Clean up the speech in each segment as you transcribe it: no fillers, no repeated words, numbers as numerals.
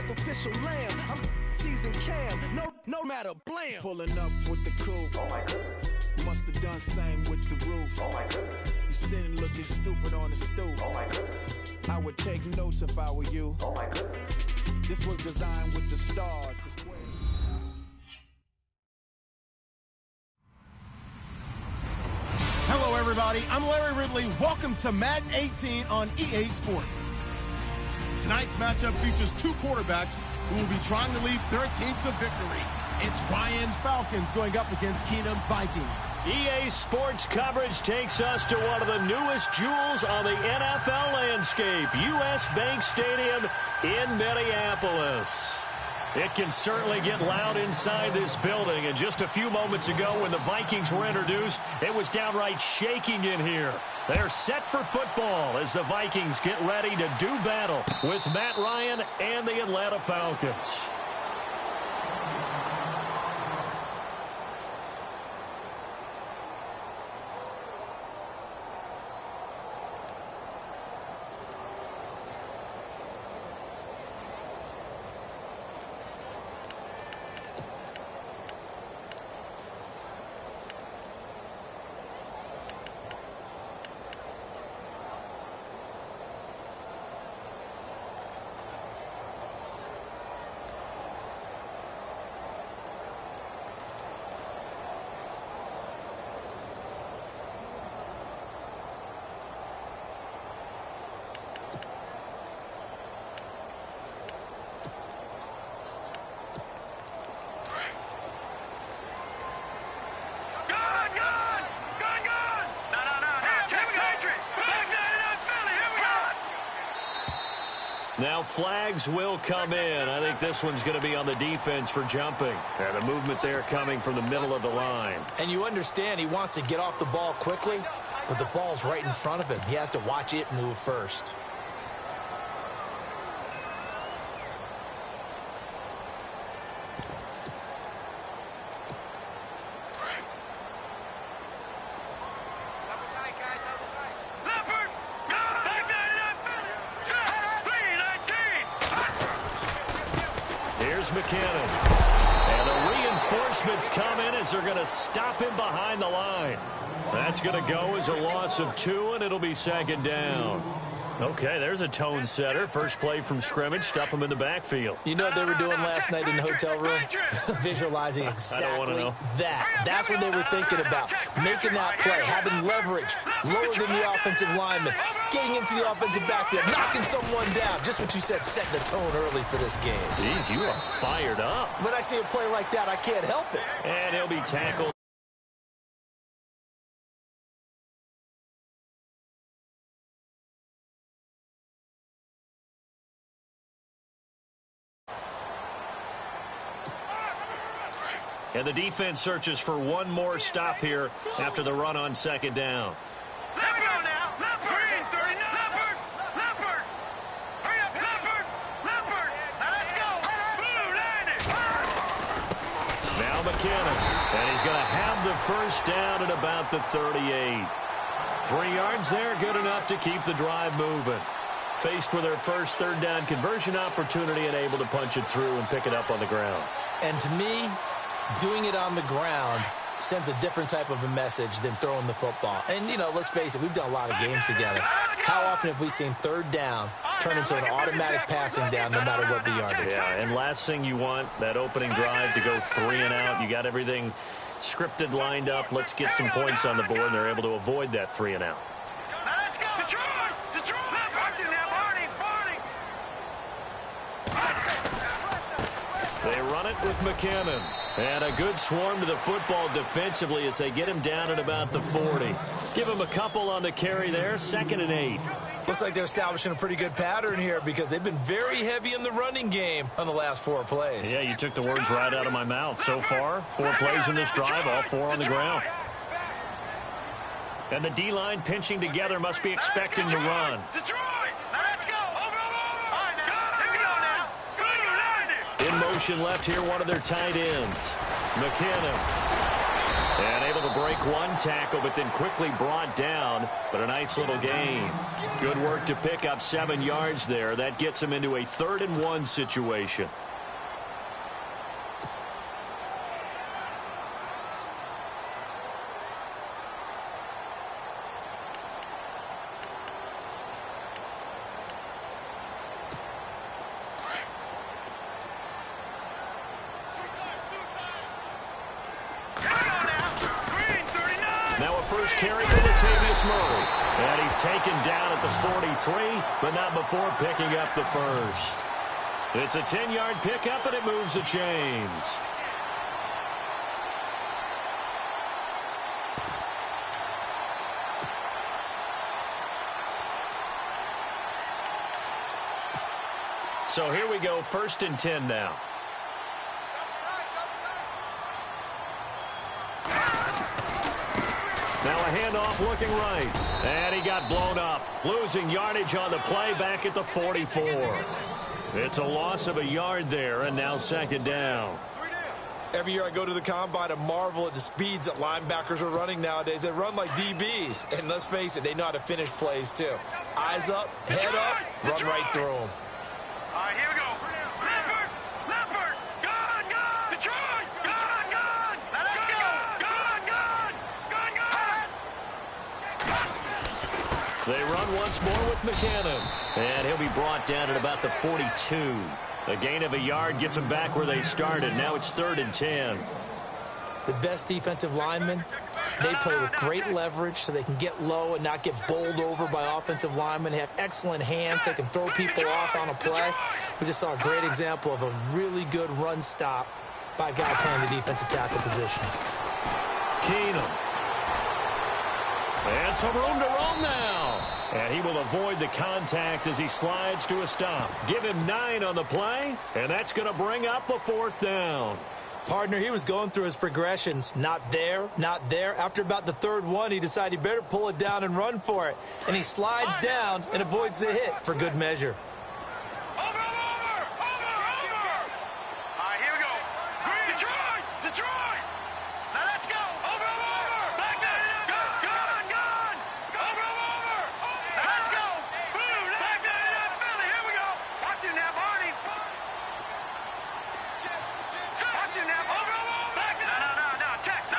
sacrificial lamb. I'm seasoned cam, no matter, blam. Pulling up with the coupe. Oh my goodness. Must have done same with the roof. Oh my goodness. You sitting looking stupid on the stoop. Oh my goodness. I would take notes if I were you. Oh my goodness. This was designed with the stars. The square. Hello, everybody. I'm Larry Ridley. Welcome to Madden 18 on EA Sports. Tonight's matchup features two quarterbacks who will be trying to lead their team to victory. It's Ryan's Falcons going up against Keenum's Vikings. EA Sports coverage takes us to one of the newest jewels on the NFL landscape, US Bank Stadium in Minneapolis. It can certainly get loud inside this building, and just a few moments ago when the Vikings were introduced, it was downright shaking in here. They're set for football as the Vikings get ready to do battle with Matt Ryan and the Atlanta Falcons. Now flags will come in. I think this one's going to be on the defense for jumping. And a movement there coming from the middle of the line. And you understand he wants to get off the ball quickly, but the ball's right in front of him. He has to watch it move first. McKinnon. And the reinforcements come in as they're going to stop him behind the line. That's going to go as a loss of 2, and it'll be second down. Okay, there's a tone setter. First play from scrimmage, stuff him in the backfield. You know what they were doing last night in the hotel room? Visualizing exactly that. That's what they were thinking about. Making that play, having leverage, lower than the offensive lineman, getting into the offensive backfield, knocking someone down. Just what you said, setting the tone early for this game. Jeez, you are fired up. When I see a play like that, I can't help it. And he'll be tackled. And the defense searches for one more stop here after the run on second down. Now McKinnon. And he's going to have the first down at about the 38. 3 yards there, good enough to keep the drive moving. Faced with their first third down conversion opportunity and able to punch it through and pick it up on the ground. And to me, doing it on the ground sends a different type of a message than throwing the football. And, you know, let's face it, we've done a lot of games together. How often have we seen third down turn into an automatic passing down no matter what the yardage? Yeah, and last thing you want, that opening drive to go 3 and out. You got everything scripted, lined up. Let's get some points on the board, and they're able to avoid that 3 and out. They run it with McKinnon. And a good swarm to the football defensively as they get him down at about the 40. Give him a couple on the carry there, 2nd and 8. Looks like they're establishing a pretty good pattern here because they've been very heavy in the running game on the last 4 plays. Yeah, you took the words right out of my mouth. So far, 4 plays in this drive, all 4 on the ground. And the D-line pinching together must be expecting to run. In motion left here, one of their tight ends. McKinnon. And able to break one tackle, but then quickly brought down. But a nice little gain. Good work to pick up 7 yards there. That gets him into a 3rd and 1 situation. Carry for Latavius Murray. And he's taken down at the 43, but not before picking up the first. It's a 10-yard pickup, and it moves the chains. So here we go, 1st and 10 now. Now a handoff looking right. And he got blown up. Losing yardage on the play back at the 44. It's a loss of a yard there, and now 2nd down. Every year I go to the combine and marvel at the speeds that linebackers are running nowadays. They run like DBs. And let's face it, they know how to finish plays too. Eyes up, head up, run right through them. All right, here we go. Leopard, gun, Detroit, gun. Now let's go. Gun. They run once more with McCannon. And he'll be brought down at about the 42. A gain of a yard gets them back where they started. Now it's 3rd and 10. The best defensive linemen, they play with great leverage so they can get low and not get bowled over by offensive linemen. They have excellent hands. They can throw people off on a play. We just saw a great example of a really good run stop by a guy playing the defensive tackle position. Keenum. And some room to roam now. And he will avoid the contact as he slides to a stop. Give him 9 on the play, and that's going to bring up a 4th down. Partner, he was going through his progressions. Not there, not there. After about the 3rd one, he decided he better pull it down and run for it. And he slides down and avoids the hit for good measure. Over. All right, here we go. Detroit. Now let's go. Over. Back there. Gun. Over. Now let's go. Boom. Back there. Philly. Here we go. Watch it now, Barney. Watch it now. Over. Back there. No. Check. No.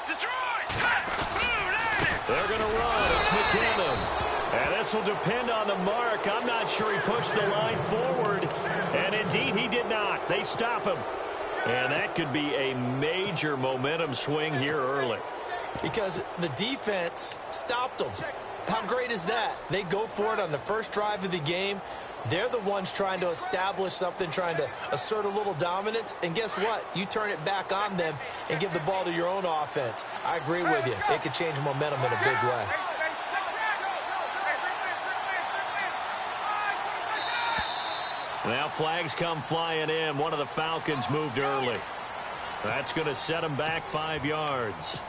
Detroit. Boom. They're going to run. It's McCannon. And this will depend on the mark. I'm not sure he pushed the line forward. And indeed, he did not. They stop him. And that could be a major momentum swing here early. Because the defense stopped them. How great is that? They go for it on the first drive of the game. They're the ones trying to establish something, trying to assert a little dominance. And guess what? You turn it back on them and give the ball to your own offense. I agree with you. It could change momentum in a big way. Now flags come flying in. One of the Falcons moved early. That's going to set them back 5 yards.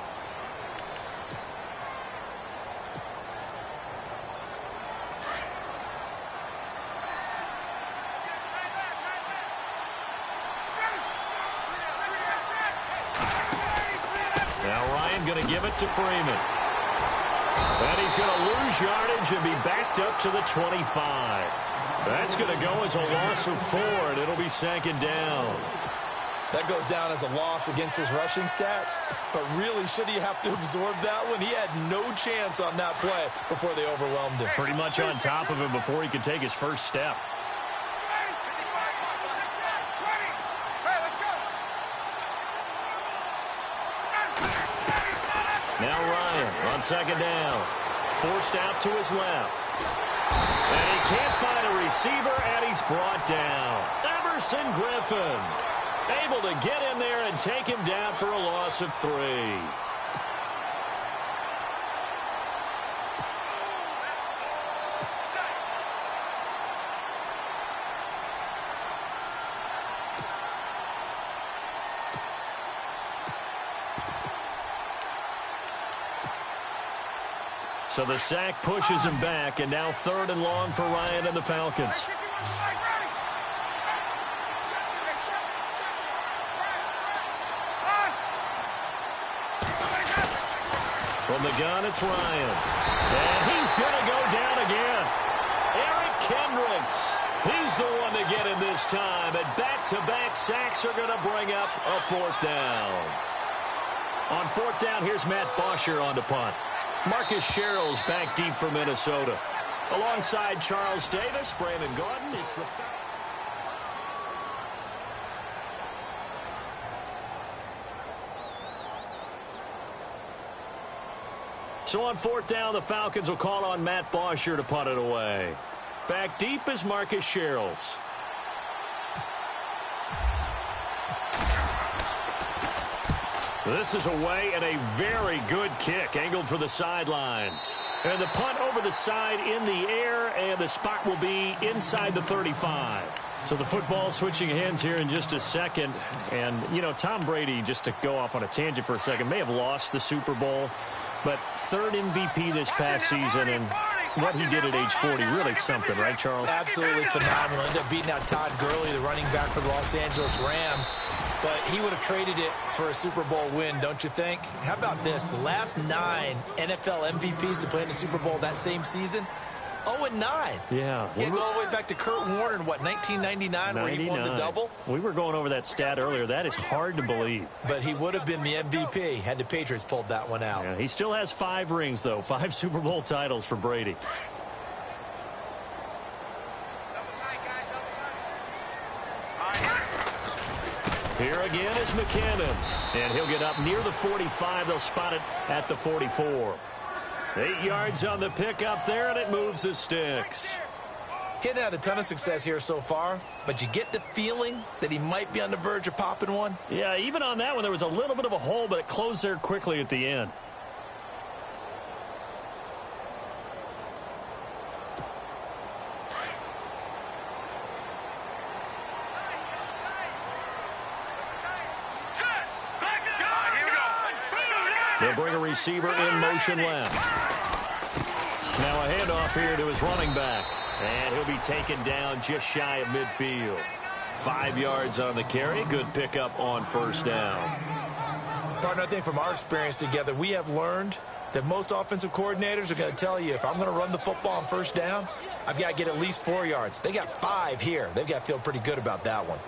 Now Ryan going to give it to Freeman. And he's going to lose yardage and be backed up to the 25. That's going to go as a loss of 4, and it'll be 2nd down. That goes down as a loss against his rushing stats. But really, should he have to absorb that one? He had no chance on that play before they overwhelmed him. Pretty much on top of him before he could take his first step. Now Ryan on 2nd down. Forced out to his left. And he can't find a receiver, and he's brought down. Emerson Griffin able to get in there and take him down for a loss of 3. So the sack pushes him back, and now 3rd and long for Ryan and the Falcons. From the gun, it's Ryan. And he's going to go down again. Eric Kendricks. He's the one to get him this time. And back-to-back sacks are going to bring up a fourth down. On fourth down, here's Matt Bosher on to punt. Marcus Sherrill's back deep for Minnesota. Alongside Charles Davis, Brandon Gordon, it's the... So on fourth down, the Falcons will call on Matt Bosher to punt it away. Back deep is Marcus Sherrills. This is away and a very good kick, angled for the sidelines. And the punt over the side in the air, and the spot will be inside the 35. So the football switching hands here in just a second. And, you know, Tom Brady, just to go off on a tangent for a second, may have lost the Super Bowl. But third MVP this past season, and what he did at age 40, really something, right, Charles? Absolutely phenomenal. Ended up beating out Todd Gurley, the running back for the Los Angeles Rams. But he would have traded it for a Super Bowl win, don't you think? How about this? The last 9 NFL MVPs to play in the Super Bowl that same season, 0-9. Yeah. He had to go all the way back to Kurt Warner in, what, 1999, where he won the double? We were going over that stat earlier. That is hard to believe. But he would have been the MVP had the Patriots pulled that one out. Yeah, he still has 5 rings, though. 5 Super Bowl titles for Brady. Here again is McKinnon. And he'll get up near the 45. They'll spot it at the 44. 8 yards on the pickup there, and it moves the sticks. He hadn't had a ton of success here so far, but you get the feeling that he might be on the verge of popping one. Yeah, even on that one, there was a little bit of a hole, but it closed there quickly at the end. They'll bring a receiver in motion left. Now a handoff here to his running back. And he'll be taken down just shy of midfield. 5 yards on the carry. Good pickup on first down. Partner, I think from our experience together, we have learned that most offensive coordinators are going to tell you, if I'm going to run the football on first down, I've got to get at least 4 yards. They got 5 here. They've got to feel pretty good about that one.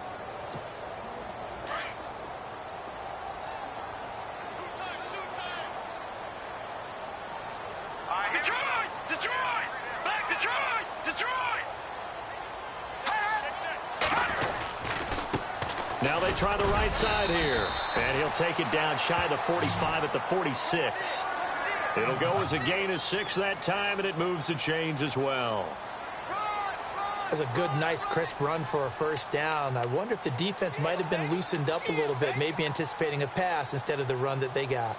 Now they try the right side here. And he'll take it down shy of the 45 at the 46. It'll go as a gain of 6 that time, and it moves the chains as well. That's a good, nice, crisp run for a first down. I wonder if the defense might have been loosened up a little bit, maybe anticipating a pass instead of the run that they got.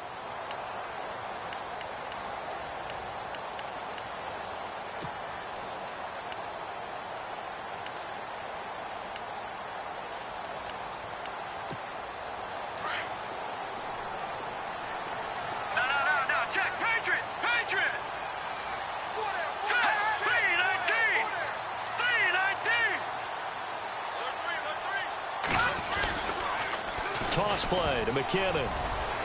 Toss play to McKinnon.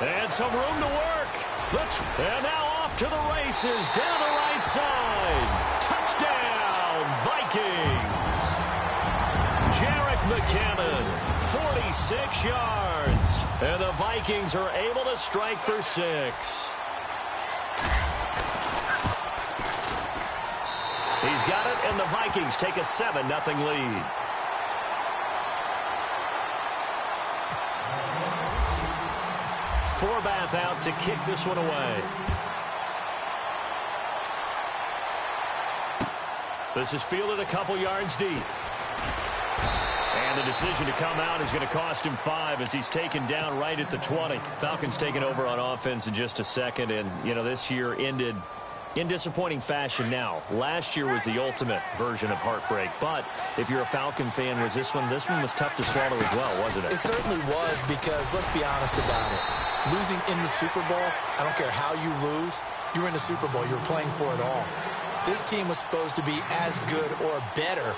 And some room to work. And now off to the races down the right side. Touchdown, Vikings. Jerick McKinnon, 46 yards. And the Vikings are able to strike for 6. He's got it, and the Vikings take a 7-0 lead. Forbath out to kick this one away. This is fielded a couple yards deep. And the decision to come out is going to cost him 5 as he's taken down right at the 20. Falcons taking over on offense in just a second. And, you know, this year ended in disappointing fashion now. Last year was the ultimate version of heartbreak. But if you're a Falcon fan, was this one was tough to swallow as well, wasn't it? It certainly was, because let's be honest about it. Losing in the Super Bowl, I don't care how you lose, you were in the Super Bowl. You were playing for it all. This team was supposed to be as good or better.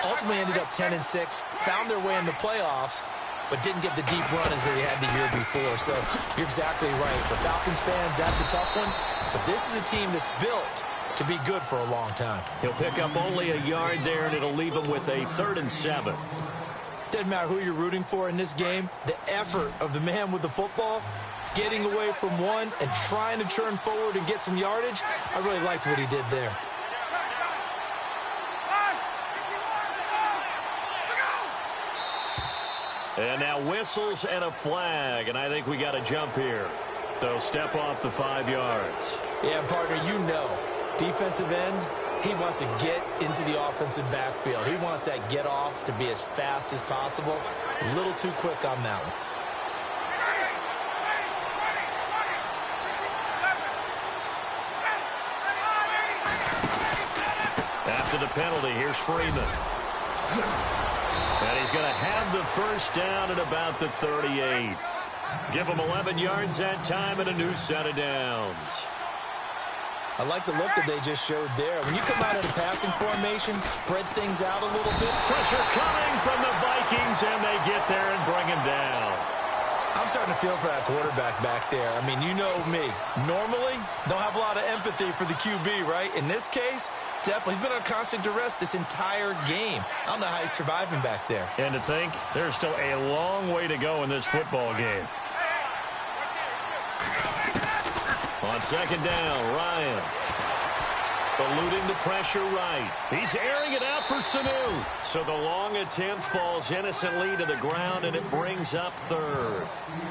Ultimately ended up 10-6, found their way in the playoffs, but didn't get the deep run as they had the year before. So you're exactly right. For Falcons fans, that's a tough one. But this is a team that's built to be good for a long time. He'll pick up only a yard there, and it'll leave him with a 3rd and 7. Doesn't matter who you're rooting for in this game. The effort of the man with the football, getting away from one and trying to turn forward and get some yardage, I really liked what he did there. And now whistles and a flag, and I think we got a jump here. They'll step off the 5 yards. Yeah, partner, you know, defensive end, he wants to get into the offensive backfield. He wants that get off to be as fast as possible. A little too quick on that one. After the penalty, here's Freeman. And he's going to have the first down at about the 38. Give him 11 yards that time and a new set of downs. I like the look that they just showed there. When you come out in a passing formation, spread things out a little bit. Pressure coming from the Vikings, and they get there and bring him down. I'm starting to feel for that quarterback back there. I mean, you know me. Normally, don't have a lot of empathy for the QB, right? In this case, definitely. He's been on constant duress this entire game. I don't know how he's surviving back there. And to think, there's still a long way to go in this football game. On 2nd down, Ryan. Eluding the pressure right. He's airing it out for Sanu. So the long attempt falls innocently to the ground, and it brings up 3rd.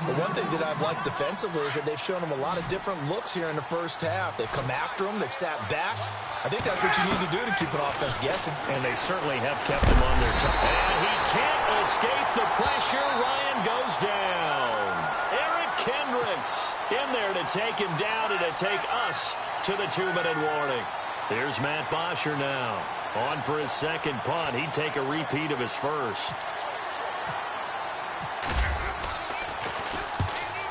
The one thing that I've liked defensively is that they've shown him a lot of different looks here in the first half. They've come after him. They've sat back. I think that's what you need to do to keep an offense guessing. And they certainly have kept him on their toes. And he can't escape the pressure. Ryan goes down. Eric Kendricks in there to take him down and to take us to the 2-minute warning. Here's Matt Bosher now. On for his 2nd punt. He'd take a repeat of his first.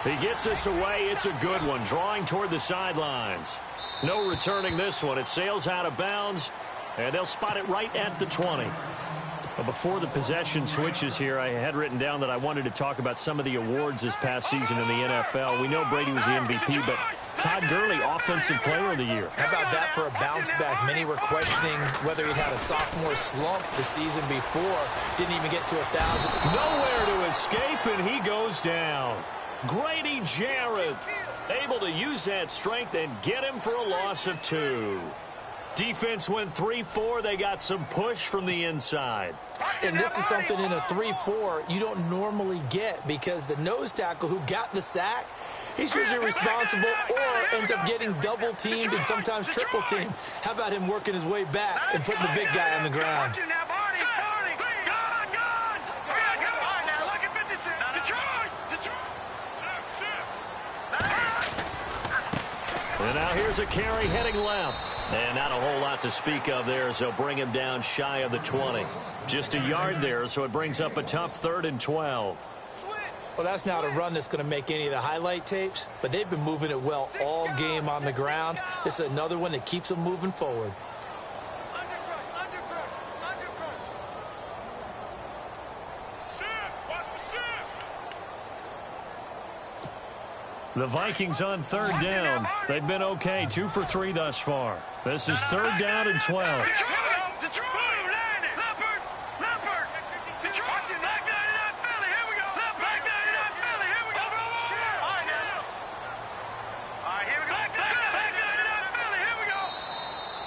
He gets us away. It's a good one. Drawing toward the sidelines. No returning this one. It sails out of bounds, and they'll spot it right at the 20. But before the possession switches here, I had written down that I wanted to talk about some of the awards this past season in the NFL. We know Brady was the MVP, but Todd Gurley, Offensive Player of the Year. How about that for a bounce back? Many were questioning whether he'd had a sophomore slump the season before. Didn't even get to 1,000. Nowhere to escape, and he goes down. Grady Jarrett able to use that strength and get him for a loss of 2. Defense went 3-4. They got some push from the inside. And this is something in a 3-4 you don't normally get, because the nose tackle who got the sack, he's usually responsible or ends up getting double teamed and sometimes triple teamed. How about him working his way back and putting the big guy on the ground? And now here's a carry heading left. And not a whole lot to speak of there as they'll bring him down shy of the 20. Just a yard there, so it brings up a tough 3rd and 12. Well, that's not a run that's going to make any of the highlight tapes, but they've been moving it well all game on the ground. This is another one that keeps them moving forward. The Vikings on 3rd down. They've been okay, 2 for 3 thus far. This is 3rd down and 12.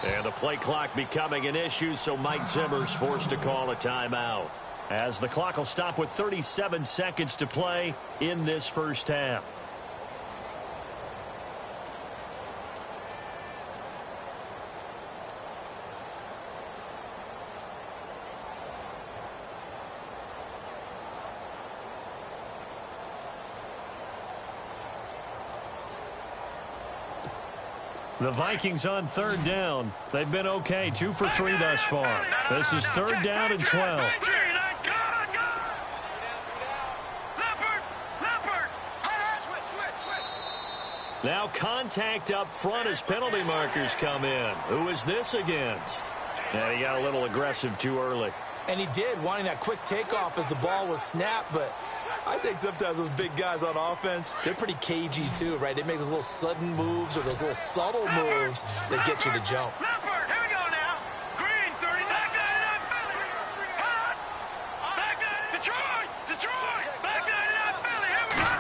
And the play clock becoming an issue, so Mike Zimmer's forced to call a timeout, as the clock will stop with 37 seconds to play in this first half. The Vikings on 3rd down. They've been okay, 2 for 3 thus far. This is 3rd down and 12. Now contact up front as penalty markers come in. Who is this against? And he got a little aggressive too early. And he did, wanting that quick takeoff as the ball was snapped, but I think sometimes those big guys on offense, they're pretty cagey too, right? They make those little sudden moves or those little subtle moves that get you to jump. Leopard, here we go now. Green, 30. Back nine, Philly. Hot. Back nine, Detroit. Detroit. Back nine, Philly. Here we go.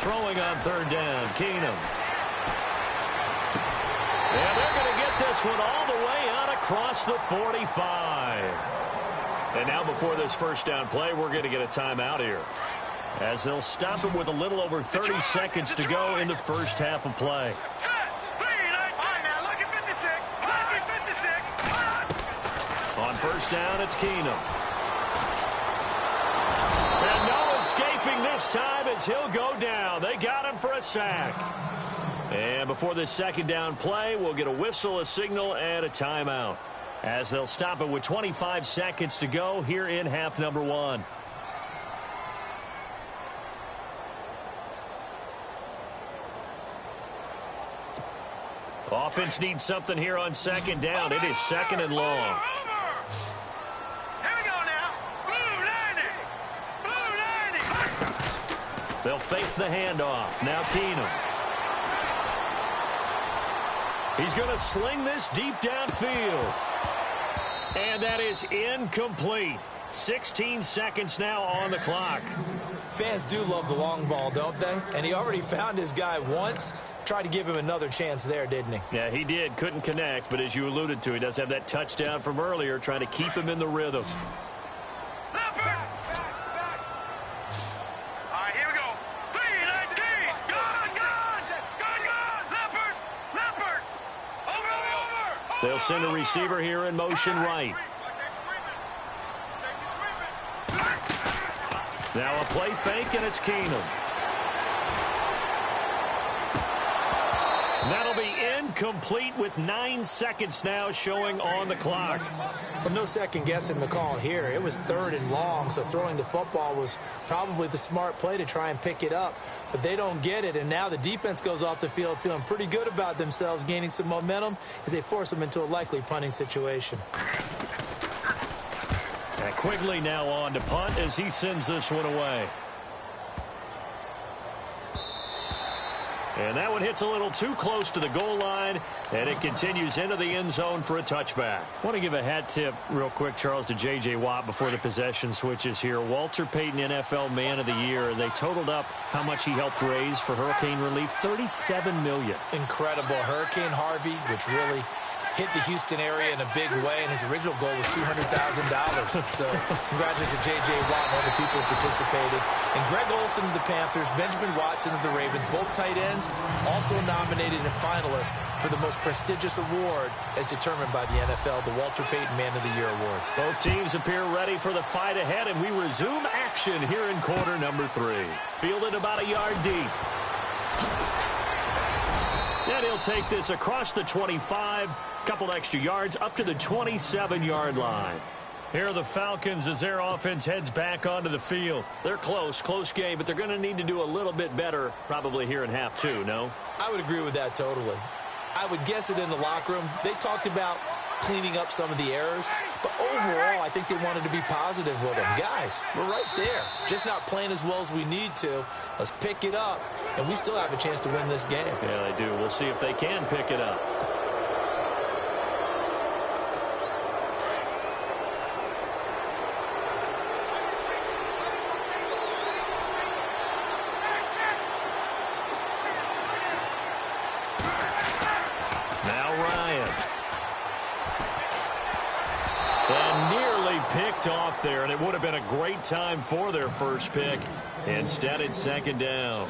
Throwing on third down, Keenum. And they're going to get this one all the way out across the 45. And now before this first down play, we're going to get a timeout here, as they'll stop it with a little over 30 seconds to go in the first half of play. Set. Green, now look at 56. Look at 56. On first down, it's Keenum. And no escaping this time as he'll go down. They got him for a sack. And before this second down play, we'll get a whistle, a signal, and a timeout, as they'll stop it with 25 seconds to go here in half number one. Offense needs something here on second down. It is second and long. Here we go now. Blue 90. Blue 90. They'll fake the handoff. Now Keenum. He's going to sling this deep downfield. And that is incomplete. 16 seconds now on the clock. Fans do love the long ball, don't they? And he already found his guy once. Tried to give him another chance there, didn't he? Yeah, he did. Couldn't connect, but as you alluded to, he does have that touchdown from earlier, trying to keep him in the rhythm. Leopard. All right, here we go. 3-19. Gone. Leopard. Leopard. Over. They'll send a receiver here in motion right. Now a play fake, and it's Keenum. That'll be incomplete with 9 seconds now showing on the clock. Well, no second guessing the call here. It was third and long, so throwing the football was probably the smart play to try and pick it up. But they don't get it, and now the defense goes off the field feeling pretty good about themselves, gaining some momentum as they force them into a likely punting situation. And Quigley now on to punt as he sends this one away. And that one hits a little too close to the goal line, and it continues into the end zone for a touchback. I want to give a hat tip real quick, Charles, to J.J. Watt before the possession switches here. Walter Payton, NFL Man of the Year. They totaled up how much he helped raise for hurricane relief, $37 million. Incredible. Hurricane Harvey, which really hit the Houston area in a big way, and his original goal was $200,000. So congratulations to J.J. Watt and all the people who participated. And Greg Olsen of the Panthers, Benjamin Watson of the Ravens, both tight ends, also nominated and finalists for the most prestigious award as determined by the NFL, the Walter Payton Man of the Year Award. Both teams appear ready for the fight ahead, and we resume action here in quarter number 3. Fielded about a yard deep. And he'll take this across the 25, couple extra yards up to the 27-yard line. Here are the Falcons as their offense heads back onto the field. They're close game, but they're going to need to do a little bit better probably here in half 2, no? I would agree with that totally. I would guess it in the locker room. They talked about cleaning up some of the errors, but overall, I think they wanted to be positive with them. Guys, we're right there. Just not playing as well as we need to. Let's pick it up, and we still have a chance to win this game. Yeah, they do. We'll see if they can pick it up. Off there, and it would have been a great time for their first pick. Instead, it's second down.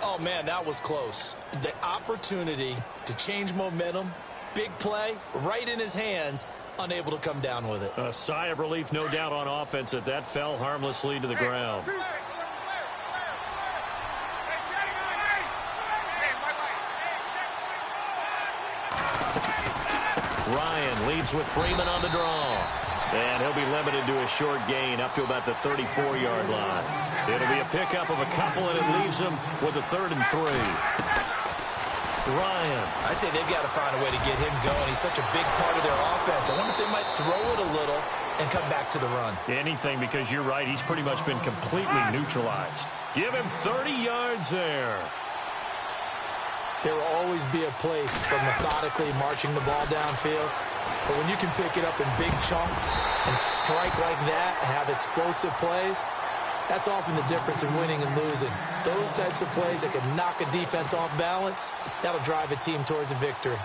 Oh, man, that was close. The opportunity to change momentum, big play, right in his hands, unable to come down with it. A sigh of relief, no doubt, on offense that that fell harmlessly to the ground. Ryan leads with Freeman on the draw. And he'll be limited to a short gain up to about the 34-yard line. It'll be a pickup of a couple, and it leaves him with a 3rd and 3. Ryan. I'd say they've got to find a way to get him going. He's such a big part of their offense. I wonder if they might throw it a little and come back to the run. Anything, because you're right. He's pretty much been completely neutralized. Give him 30 yards there. There will always be a place for methodically marching the ball downfield. But when you can pick it up in big chunks and strike like that, have explosive plays, that's often the difference in winning and losing. Those types of plays that can knock a defense off balance, that'll drive a team towards a victory.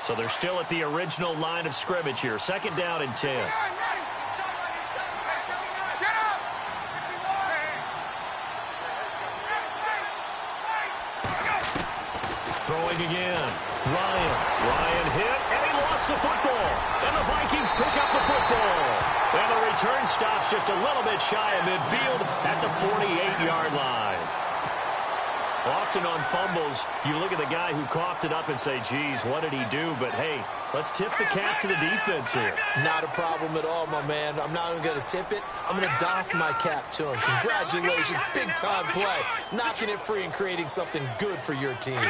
So they're still at the original line of scrimmage here. 2nd down and 10. Throwing again. Ryan hit, and he lost the football. And the Vikings pick up the football. And the return stops just a little bit shy of midfield at the 48-yard line. Often on fumbles, you look at the guy who coughed it up and say, geez, what did he do? But, hey, let's tip the cap to the defense here. Not a problem at all, my man. I'm not even going to tip it. I'm going to doff my cap to him. Congratulations, big-time play. Knocking it free and creating something good for your team.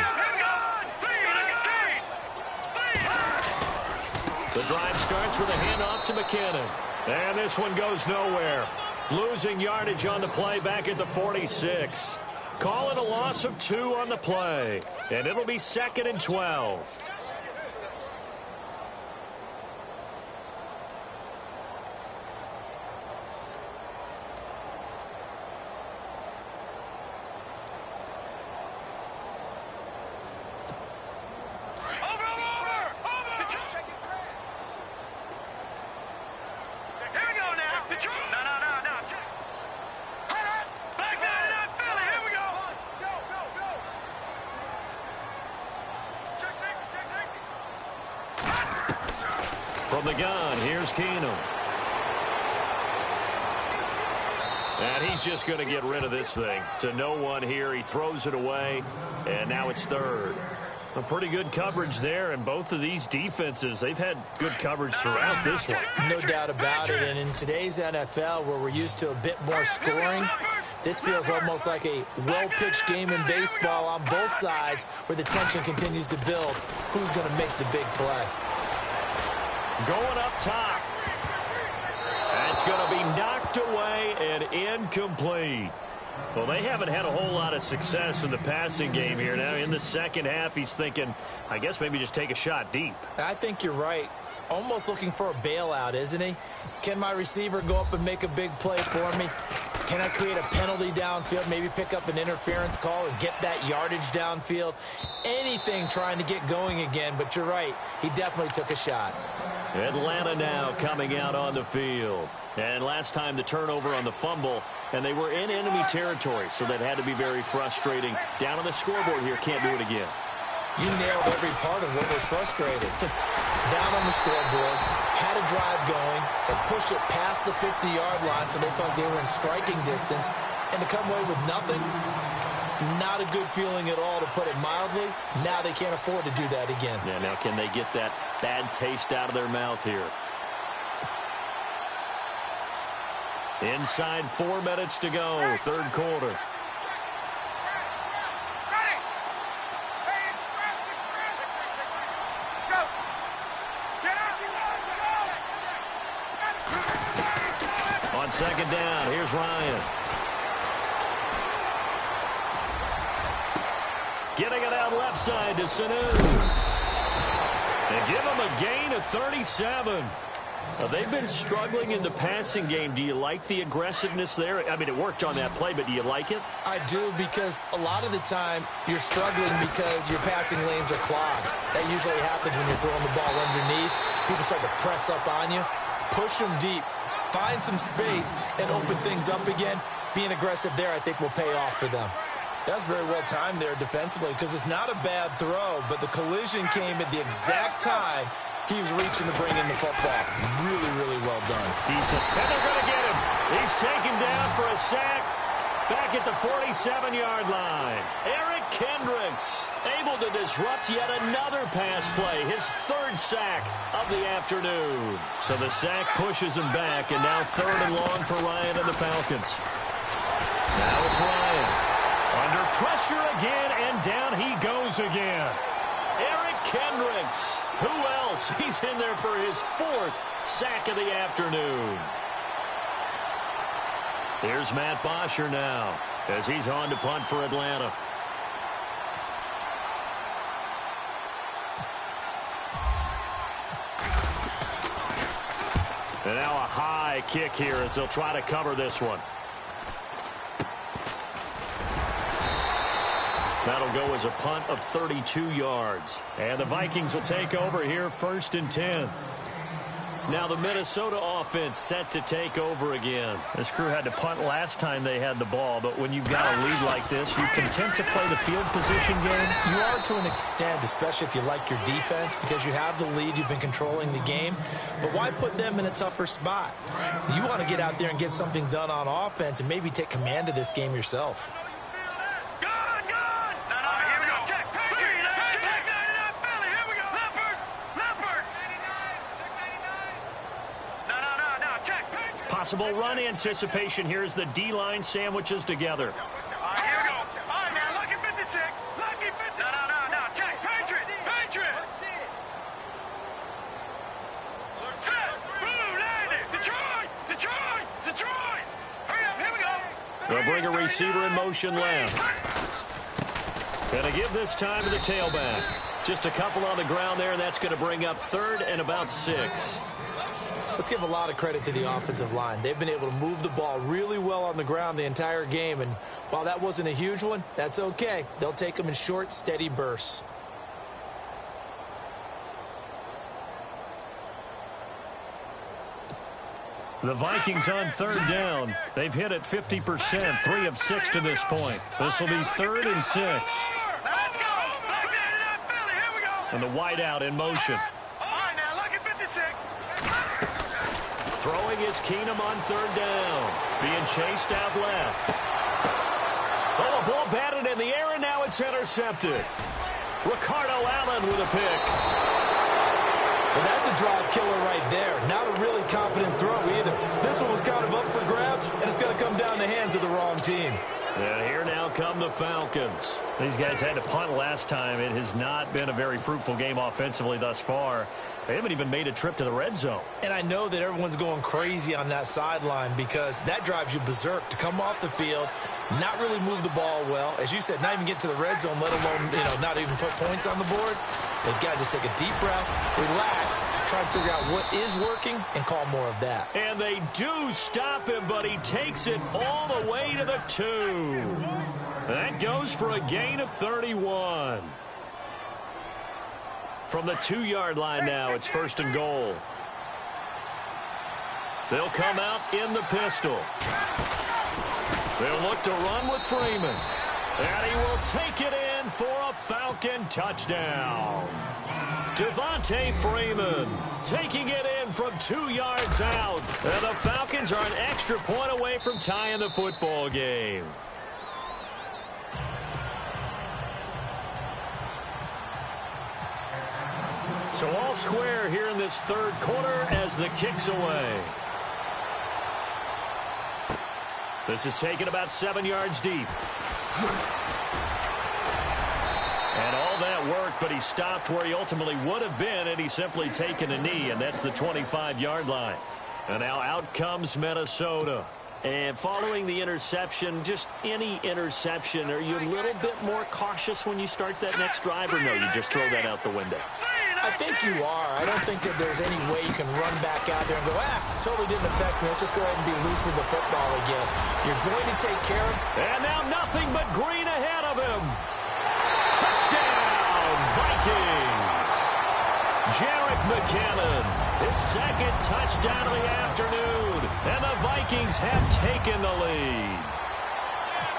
The drive starts with a handoff to McKinnon. And this one goes nowhere. Losing yardage on the play back at the 46. Call it a loss of 2 on the play. And it'll be 2nd and 12. From the gun, here's Keenum. And he's just going to get rid of this thing. To no one here. He throws it away, and now it's 3rd. A pretty good coverage there, and both of these defenses, they've had good coverage throughout this one. No doubt about it, and in today's NFL, where we're used to a bit more scoring, this feels almost like a well-pitched game in baseball on both sides, where the tension continues to build. Who's going to make the big play? Going up top. That's going to be knocked away and incomplete. Well, they haven't had a whole lot of success in the passing game here. Now, in the second half, he's thinking, I guess maybe just take a shot deep. I think you're right. Almost looking for a bailout, isn't he? Can my receiver go up and make a big play for me? Can I create a penalty downfield, maybe pick up an interference call and get that yardage downfield? Anything trying to get going again, but you're right. He definitely took a shot. Atlanta now coming out on the field. And last time the turnover on the fumble, and they were in enemy territory, so that had to be very frustrating. Down on the scoreboard here, can't do it again. You nailed every part of what was frustrating. Down on the scoreboard, had a drive going, and pushed it past the 50-yard line so they felt they were in striking distance, and to come away with nothing, not a good feeling at all, to put it mildly. Now they can't afford to do that again. Yeah, now can they get that bad taste out of their mouth here? Inside 4 minutes to go, 3rd quarter. On 2nd down, here's Ryan. Getting it out left side to Sanu. They give him a gain of 37. They've been struggling in the passing game. Do you like the aggressiveness there? I mean, it worked on that play, but do you like it? I do, because a lot of the time you're struggling because your passing lanes are clogged. That usually happens when you're throwing the ball underneath. People start to press up on you. Push them deep. Find some space and open things up again. Being aggressive there, I think, will pay off for them. That's very well timed there defensively, because it's not a bad throw, but the collision came at the exact time he was reaching to bring in the football. Really, really well done. Decent. And they're going to get him. He's taken down for a sack back at the 47-yard line. Eric Kendricks able to disrupt yet another pass play. His 3rd sack of the afternoon. So the sack pushes him back, and now 3rd and long for Ryan and the Falcons. Now it's Ryan. Under pressure again, and down he goes again. Eric Kendricks. Who else else. He's in there for his 4th sack of the afternoon. Here's Matt Bosher now as he's on to punt for Atlanta. And now a high kick here as they'll try to cover this one. That'll go as a punt of 32 yards. And the Vikings will take over here 1st and 10. Now the Minnesota offense set to take over again. This crew had to punt last time they had the ball, but when you've got a lead like this, you content to play the field position game? You are to an extent, especially if you like your defense, because you have the lead, you've been controlling the game. But why put them in a tougher spot? You want to get out there and get something done on offense and maybe take command of this game yourself. Possible run anticipation here as the D-line sandwiches together. Here we go. All right, man. Lucky 56. Lucky 56. No. Check. Patriot. Set. Blue. Landed. Detroit. Hurry up. Here we go. They'll bring a receiver in motion left. Gonna give this time to the tailback. Just a couple on the ground there, and that's going to bring up 3rd and about 6. Let's give a lot of credit to the offensive line. They've been able to move the ball really well on the ground the entire game, and while that wasn't a huge one, that's okay. They'll take them in short, steady bursts. The Vikings on 3rd down. They've hit it 50%, 3 of 6 to this point. This will be 3rd and 6. Let's go. Here we go. And the wideout in motion. All right, now. Lucky 56. Throwing is Keenum on 3rd down. Being chased out left. Oh, a ball batted in the air, and now it's intercepted. Ricardo Allen with a pick. Well, that's a drive killer right there. Not a really confident throw either. This one was kind of up for grabs, and it's going to come down the hands of the wrong team. And here now come the Falcons. These guys had to punt last time. It has not been a very fruitful game offensively thus far. They haven't even made a trip to the red zone. And I know that everyone's going crazy on that sideline because that drives you berserk to come off the field, not really move the ball well. As you said, not even get to the red zone, let alone, not even put points on the board. They've got to just take a deep breath, relax, try and figure out what is working, and call more of that. And they do stop him, but he takes it all the way to the 2. That goes for a gain of 31. From the 2-yard line now, it's 1st and goal. They'll come out in the pistol. They'll look to run with Freeman. And he will take it in for a Falcon touchdown. Devontae Freeman taking it in from 2 yards out. And the Falcons are an extra point away from tying the football game. So all square here in this 3rd quarter as the kick's away. This is taken about 7 yards deep. And all that work, but he stopped where he ultimately would have been, and he's simply taken a knee, and that's the 25-yard line. And now out comes Minnesota. And following the interception, just any interception, are you a little bit more cautious when you start that next drive, or no, you just throw that out the window? I think you are. I don't think that there's any way you can run back out there and go, totally didn't affect me. Let's just go ahead and be loose with the football again. You're going to take care of it. And now nothing but green ahead of him. Touchdown, Vikings. Jerick McKinnon, his 2nd touchdown of the afternoon. And the Vikings have taken the lead.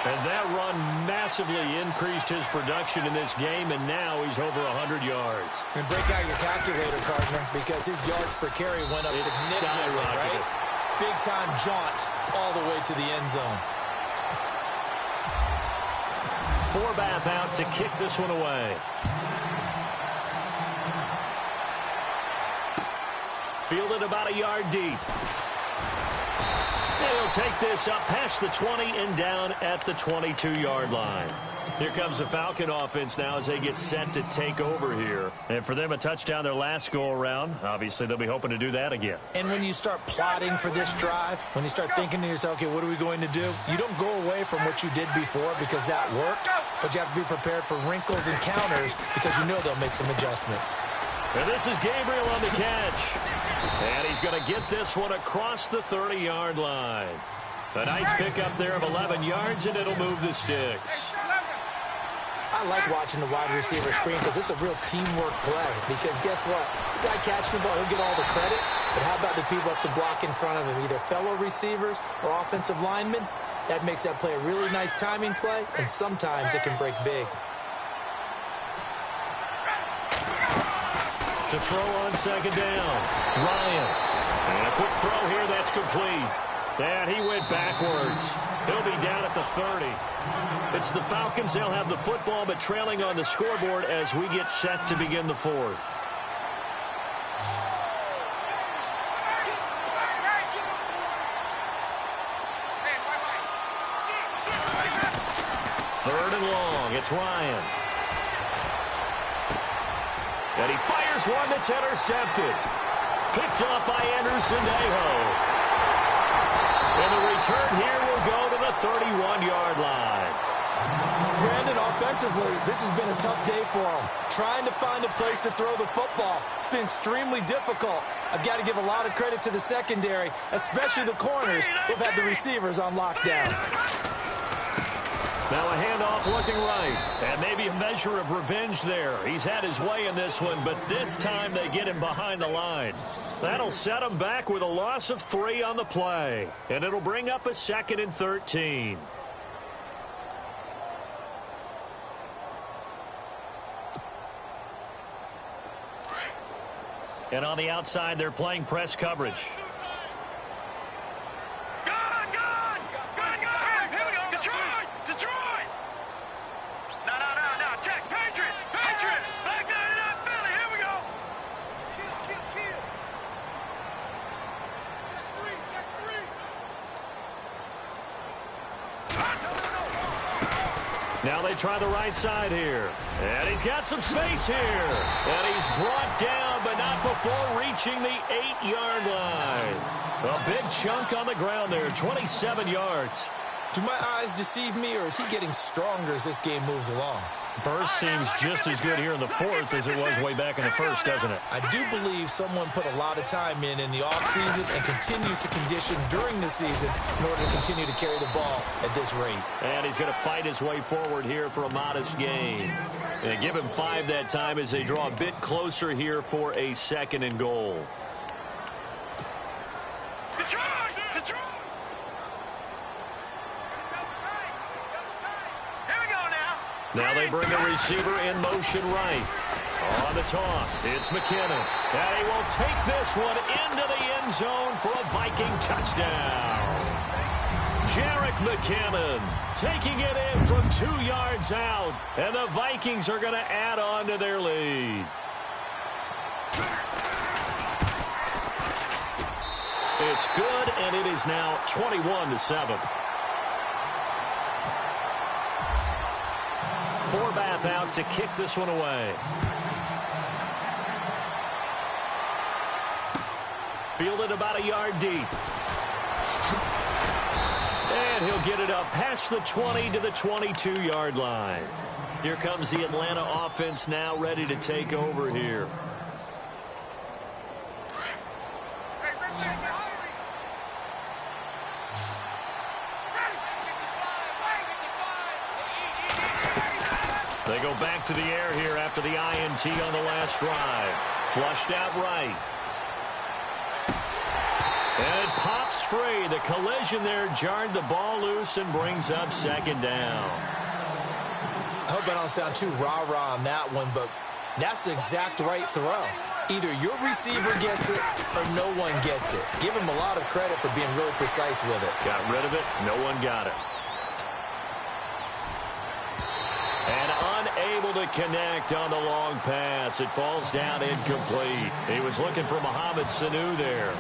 And that run massively increased his production in this game, and now he's over 100 yards. And break out your calculator, partner, because his yards per carry went up significantly, right? Big-time jaunt all the way to the end zone. Forbath out to kick this one away. Fielded about a yard deep. He'll take this up past the 20 and down at the 22-yard line. Here comes the Falcon offense now as they get set to take over here. And for them, a touchdown their last go-around. Obviously, they'll be hoping to do that again. And when you start plotting for this drive, when you start thinking to yourself, okay, what are we going to do? You don't go away from what you did before because that worked, but you have to be prepared for wrinkles and counters because you know they'll make some adjustments. And this is Gabriel on the catch. And he's going to get this one across the 30-yard line. A nice pickup there of 11 yards, and it'll move the sticks. I like watching the wide receiver screen because it's a real teamwork play. Because guess what? The guy catching the ball, he'll get all the credit. But how about the people up to block in front of him, either fellow receivers or offensive linemen? That makes that play a really nice timing play, and sometimes it can break big. To throw on second down, Ryan. And a quick throw here, that's complete. And he went backwards. He'll be down at the 30. It's the Falcons. They'll have the football, but trailing on the scoreboard as we get set to begin the fourth. Third and long. It's Ryan. And he fires one that's intercepted. Picked up by Anderson-Aho. And the return here will go to the 31-yard line. Brandon, offensively, this has been a tough day for him. Trying to find a place to throw the football. It's been extremely difficult. I've got to give a lot of credit to the secondary, especially the corners who've had the receivers on lockdown. Now a handoff looking right. And maybe a measure of revenge there. He's had his way in this one, but this time they get him behind the line. That'll set him back with a loss of 3 on the play. And it'll bring up a 2nd and 13. And on the outside, they're playing press coverage. Now they try the right side here. And he's got some space here. And he's brought down, but not before reaching the 8-yard line. A big chunk on the ground there, 27 yards. Do my eyes deceive me, or is he getting stronger as this game moves along? Burst seems just as good here in the fourth as it was way back in the first, doesn't it? I do believe someone put a lot of time in the offseason and continues to condition during the season in order to continue to carry the ball at this rate. And he's going to fight his way forward here for a modest gain. And give him 5 that time as they draw a bit closer here for a 2nd and goal. Now they bring a receiver in motion right. On the toss, it's McKinnon. And he will take this one into the end zone for a Viking touchdown. Jerick McKinnon taking it in from 2 yards out. And the Vikings are going to add on to their lead. It's good, and it is now 21-7. Forbath out to kick this one away. Fielded about a yard deep. And he'll get it up past the 20 to the 22-yard line. Here comes the Atlanta offense now ready to take over here. They go back to the air here after the INT on the last drive. Flushed out right. And it pops free. The collision there jarred the ball loose and brings up 2nd down. I hope I don't sound too rah-rah on that one, but that's the exact right throw. Either your receiver gets it or no one gets it. Give him a lot of credit for being really precise with it. Got rid of it. No one got it. And unable to connect on the long pass. It falls down incomplete. He was looking for Mohamed Sanu there.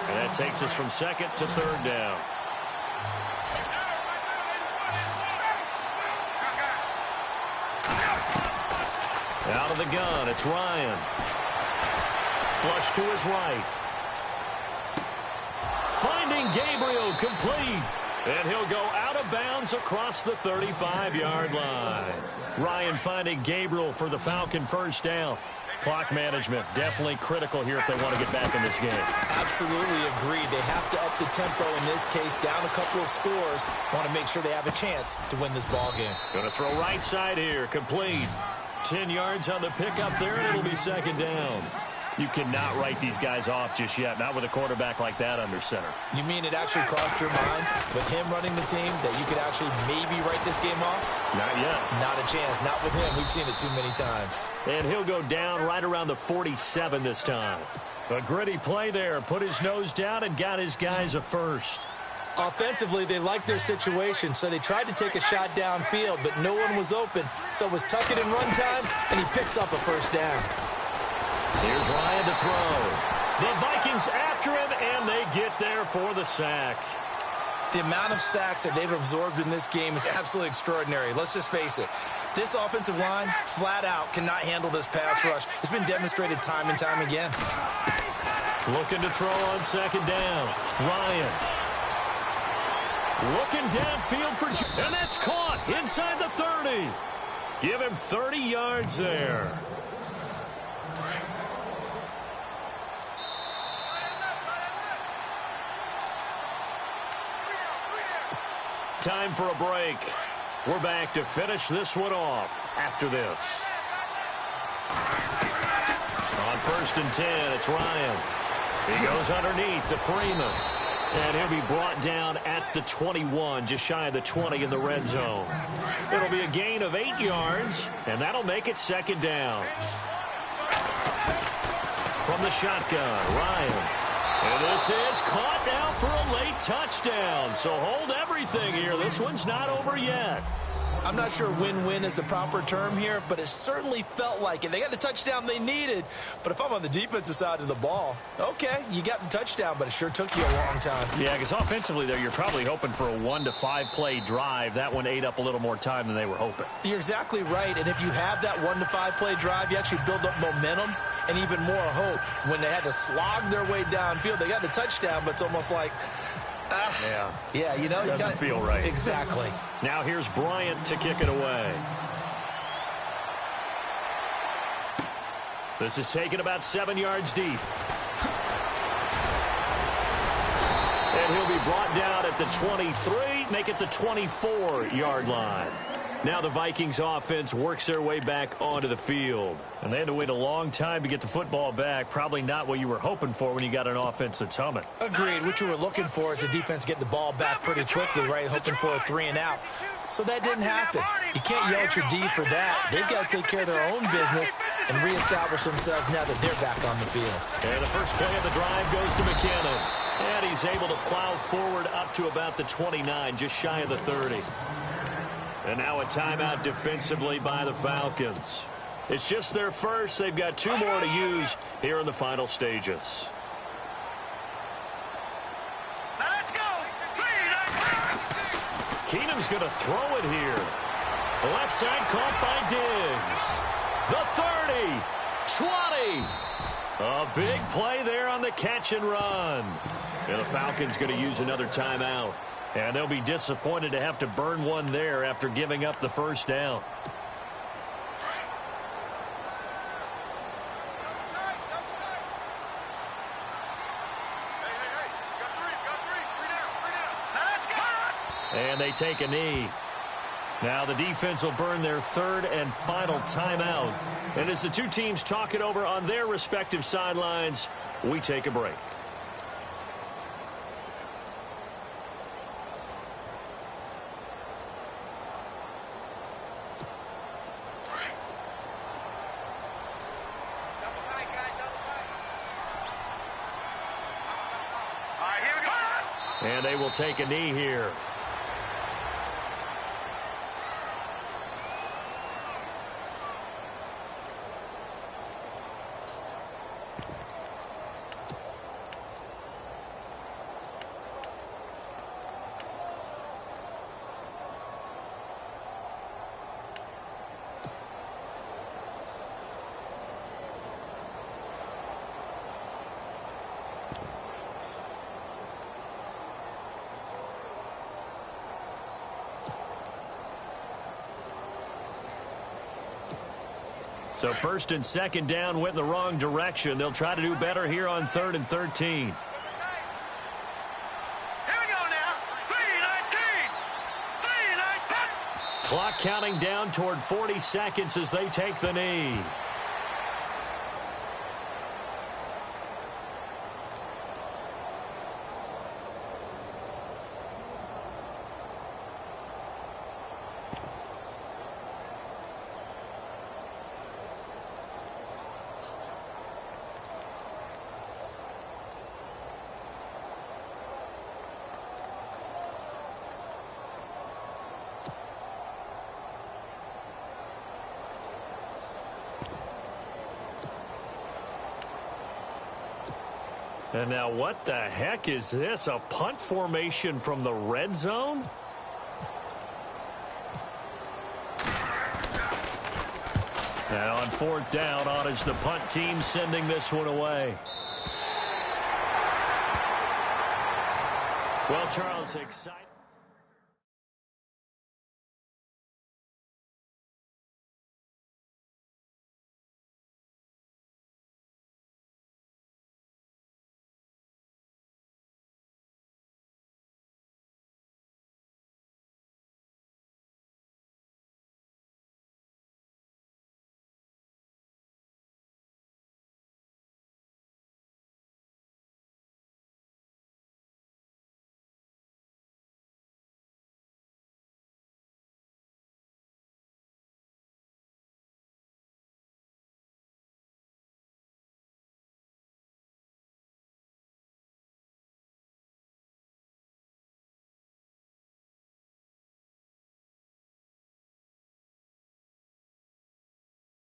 And that takes us from 2nd to 3rd down. Out of the gun, it's Ryan. Flush to his right. Finding Gabriel, complete. And he'll go out of bounds across the 35-yard line. Ryan finding Gabriel for the Falcon first down. Clock management definitely critical here if they want to get back in this game. Absolutely agreed. They have to up the tempo in this case, down a couple of scores. Want to make sure they have a chance to win this ball game. Going to throw right side here, complete. 10 yards on the pickup there, and it'll be second down. You cannot write these guys off just yet, not with a quarterback like that under center. You mean it actually crossed your mind with him running the team that you could actually maybe write this game off? Not yet. Not a chance. Not with him. We've seen it too many times. And he'll go down right around the 47 this time. A gritty play there. Put his nose down and got his guys a first. Offensively, they liked their situation, so they tried to take a shot downfield, but no one was open. So it was tuck it in run time, and he picks up a first down. Here's Ryan to throw. The Vikings after him, and they get there for the sack. The amount of sacks that they've absorbed in this game is absolutely extraordinary. Let's just face it. This offensive line, flat out, cannot handle this pass rush. It's been demonstrated time and time again. Looking to throw on second down. Ryan. Looking downfield for... And that's caught inside the 30. Give him 30 yards there. Time for a break. We're back to finish this one off after this. On 1st and 10, it's Ryan. He goes underneath to Freeman. And he'll be brought down at the 21, just shy of the 20 in the red zone. It'll be a gain of 8 yards, and that'll make it second down. From the shotgun, Ryan. And this is caught now for a late touchdown. So hold everything here. This one's not over yet. I'm not sure win-win is the proper term here, but it certainly felt like it. They got the touchdown they needed. But if I'm on the defensive side of the ball, okay, you got the touchdown, but it sure took you a long time. Yeah, because offensively there, you're probably hoping for a 1 to 5 play drive. That one ate up a little more time than they were hoping. You're exactly right. And if you have that 1 to 5 play drive, you actually build up momentum and even more hope. When they had to slog their way downfield, they got the touchdown, but it's almost like, yeah, you know, doesn't feel right. Exactly. Now here's Bryant to kick it away. This is taken about 7 yards deep. And he'll be brought down at the 23, make it the 24-yard line. Now the Vikings offense works their way back onto the field. And they had to wait a long time to get the football back. Probably not what you were hoping for when you got an offense that's humming. Agreed. What you were looking for is the defense get the ball back pretty quickly, right? Hoping for a 3 and out. So that didn't happen. You can't yell at your D for that. They've got to take care of their own business and reestablish themselves now that they're back on the field. And the first play of the drive goes to McKinnon. And he's able to plow forward up to about the 29, just shy of the 30. And now a timeout defensively by the Falcons. It's just their first. They've got 2 more to use here in the final stages. Now let's go. Keenum's going to throw it here. The left side caught by Diggs. The 30, 20. A big play there on the catch and run. And the Falcons going to use another timeout. And they'll be disappointed to have to burn one there after giving up the first down. And they take a knee. Now the defense will burn their 3rd and final timeout. And as the two teams talk it over on their respective sidelines, we take a break. And they will take a knee here. So first and second down went in the wrong direction. They'll try to do better here on 3rd and 13. Here we go now. 3:19. 3:19. Clock counting down toward 40 seconds as they take the knee. And now what the heck is this? A punt formation from the red zone? And on 4th down, on is the punt team sending this one away. Well, Charles, excited.